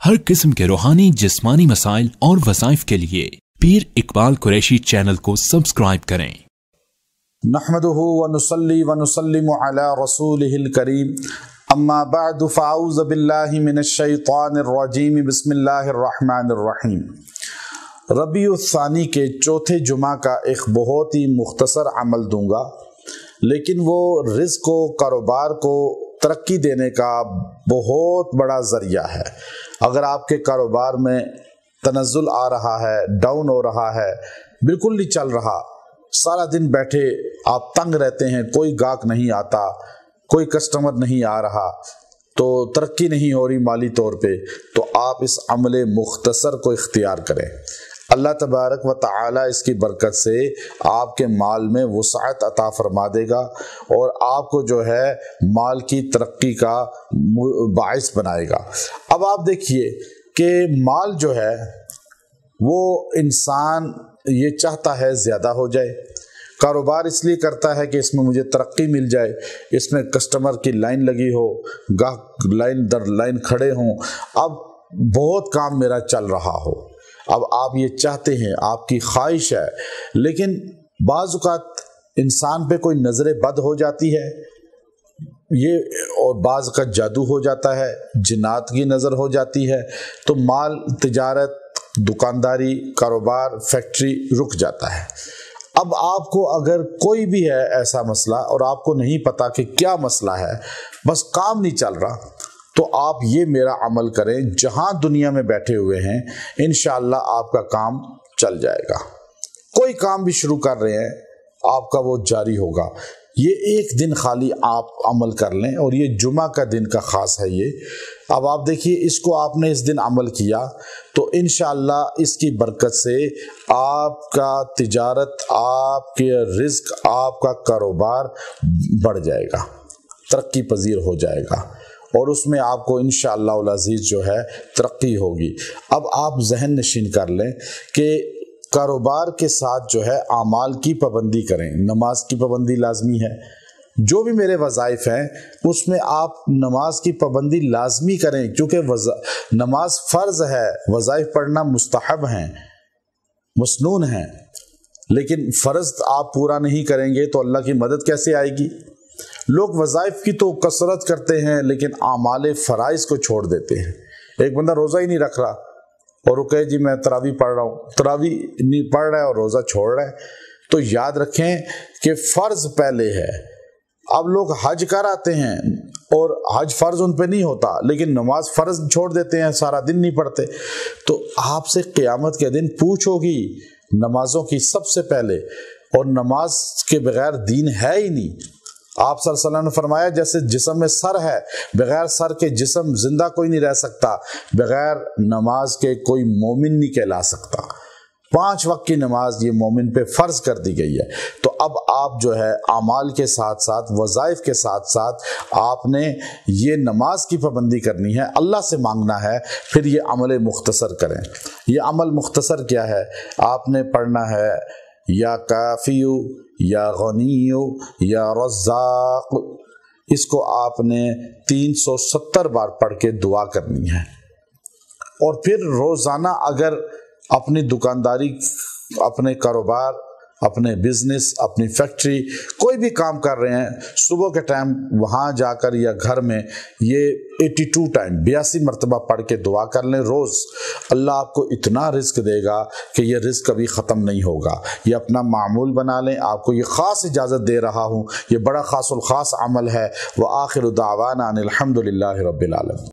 हर किस्म के रूहानी जिस्मानी मसाइल और वज़ाइफ के लिए पीर इकबाल कुरैशी चैनल को सब्सक्राइब करें। नहमदुहु व नुसल्ली व नुसल्लिमु अला रसूलिहिल करीम, अम्मा बअदु फ़अऊज़ु बिल्लाहि मिनश शैतानिर रजीम, बिस्मिल्लाहिर रहमानिर रहीम। रबीउल सानी के चौथे जुमा का एक बहुत ही मुख्तसर अमल दूंगा, लेकिन वो रिज़्क़ को, कारोबार को तरक्की देने का बहुत बड़ा ज़रिया है। अगर आपके कारोबार में तनज़्ज़ुल आ रहा है, डाउन हो रहा है, बिल्कुल नहीं चल रहा, सारा दिन बैठे आप तंग रहते हैं, कोई गाहक नहीं आता, कोई कस्टमर नहीं आ रहा, तो तरक्की नहीं हो रही माली तौर पे, तो आप इस अमल मुख्तसर को इख्तियार करें। अल्लाह तबारक व तआला इसकी बरकत से आपके माल में वुसअत अता फरमा देगा और आपको जो है माल की तरक्की का बाइस बनाएगा। अब आप देखिए कि माल जो है वो इंसान ये चाहता है ज़्यादा हो जाए, कारोबार इसलिए करता है कि इसमें मुझे तरक्की मिल जाए, इसमें कस्टमर की लाइन लगी हो, गाहक लाइन दर लाइन खड़े हों, अब बहुत काम मेरा चल रहा हो। अब आप ये चाहते हैं, आपकी ख्वाहिश है, लेकिन बाज़ औक़ात इंसान पे कोई नज़र बद हो जाती है, ये और बाज़ का जादू हो जाता है, जिन्नात की नज़र हो जाती है, तो माल, तिजारत, दुकानदारी, कारोबार, फैक्ट्री रुक जाता है। अब आपको अगर कोई भी है ऐसा मसला और आपको नहीं पता कि क्या मसला है, बस काम नहीं चल रहा, तो आप ये मेरा अमल करें, जहां दुनिया में बैठे हुए हैं इंशाअल्लाह आपका काम चल जाएगा। कोई काम भी शुरू कर रहे हैं आपका वो जारी होगा। ये एक दिन खाली आप अमल कर लें, और ये जुमा का दिन का ख़ास है ये। अब आप देखिए, इसको आपने इस दिन अमल किया तो इंशाअल्लाह इसकी बरकत से आपका तिजारत, आपके रिज़्क, आपका कारोबार बढ़ जाएगा, तरक्की पजीर हो जाएगा और उसमें आपको इंशाअल्लाह उल अज़ीज़ जो है तरक्की होगी। अब आप जहन नशीन कर लें कि कारोबार के साथ जो है आमाल की पाबंदी करें, नमाज की पाबंदी लाजमी है। जो भी मेरे वज़ाइफ हैं उसमें आप नमाज की पाबंदी लाजमी करें, क्योंकि नमाज फ़र्ज़ है, वज़ाइफ पढ़ना मुस्तहब हैं, मसनून हैं, लेकिन फ़र्ज़ आप पूरा नहीं करेंगे तो अल्लाह की मदद कैसे आएगी। लोग वज़ाइफ की तो कसरत करते हैं लेकिन आमाल फ़राइज़ को छोड़ देते हैं। एक बंदा रोज़ा ही नहीं रख रहा और वो कहे जी मैं तरावी पढ़ रहा हूँ, तरावी नहीं पढ़ रहा है और रोज़ा छोड़ रहा है, तो याद रखें कि फ़र्ज़ पहले है। अब लोग हज कर आते हैं और हज फ़र्ज़ उन पे नहीं होता, लेकिन नमाज फ़र्ज़ छोड़ देते हैं, सारा दिन नहीं पढ़ते। तो आपसे क़यामत के दिन पूछ होगी नमाज़ों की सबसे पहले, और नमाज के बगैर दीन है ही नहीं। आप सल्लल्लाहु अलैहि वसल्लम ने फरमाया जैसे जिस्म में सर है, बगैर सर के जिस्म जिंदा कोई नहीं रह सकता, बगैर नमाज के कोई मोमिन नहीं कहला सकता। 5 वक्त की नमाज ये मोमिन पे फ़र्ज कर दी गई है। तो अब आप जो है आमाल के साथ साथ, वज़ाइफ के साथ साथ आपने ये नमाज की पाबंदी करनी है, अल्लाह से मांगना है, फिर ये अमल मुख्तसर करें। ये अमल मुख्तसर क्या है? आपने पढ़ना है या काफ़ियु या गनियु या रज़्ज़ाक़, इसको आपने 370 बार पढ़ के दुआ करनी है। और फिर रोज़ाना अगर अपनी दुकानदारी, अपने कारोबार, अपने बिजनेस, अपनी फैक्ट्री, कोई भी काम कर रहे हैं, सुबह के टाइम वहाँ जाकर या घर में ये 82 टाइम 82 मरतबा पढ़ के दुआ कर लें रोज़। अल्लाह आपको इतना रिज़्क देगा कि ये रिज़्क कभी ख़त्म नहीं होगा। ये अपना मामूल बना लें, आपको ये ख़ास इजाज़त दे रहा हूँ, ये बड़ा ख़ासुल ख़ास अमल है। व आखिरु दावाना अनिल हम्दुलिल्लाहि रब्बिल आलमीन।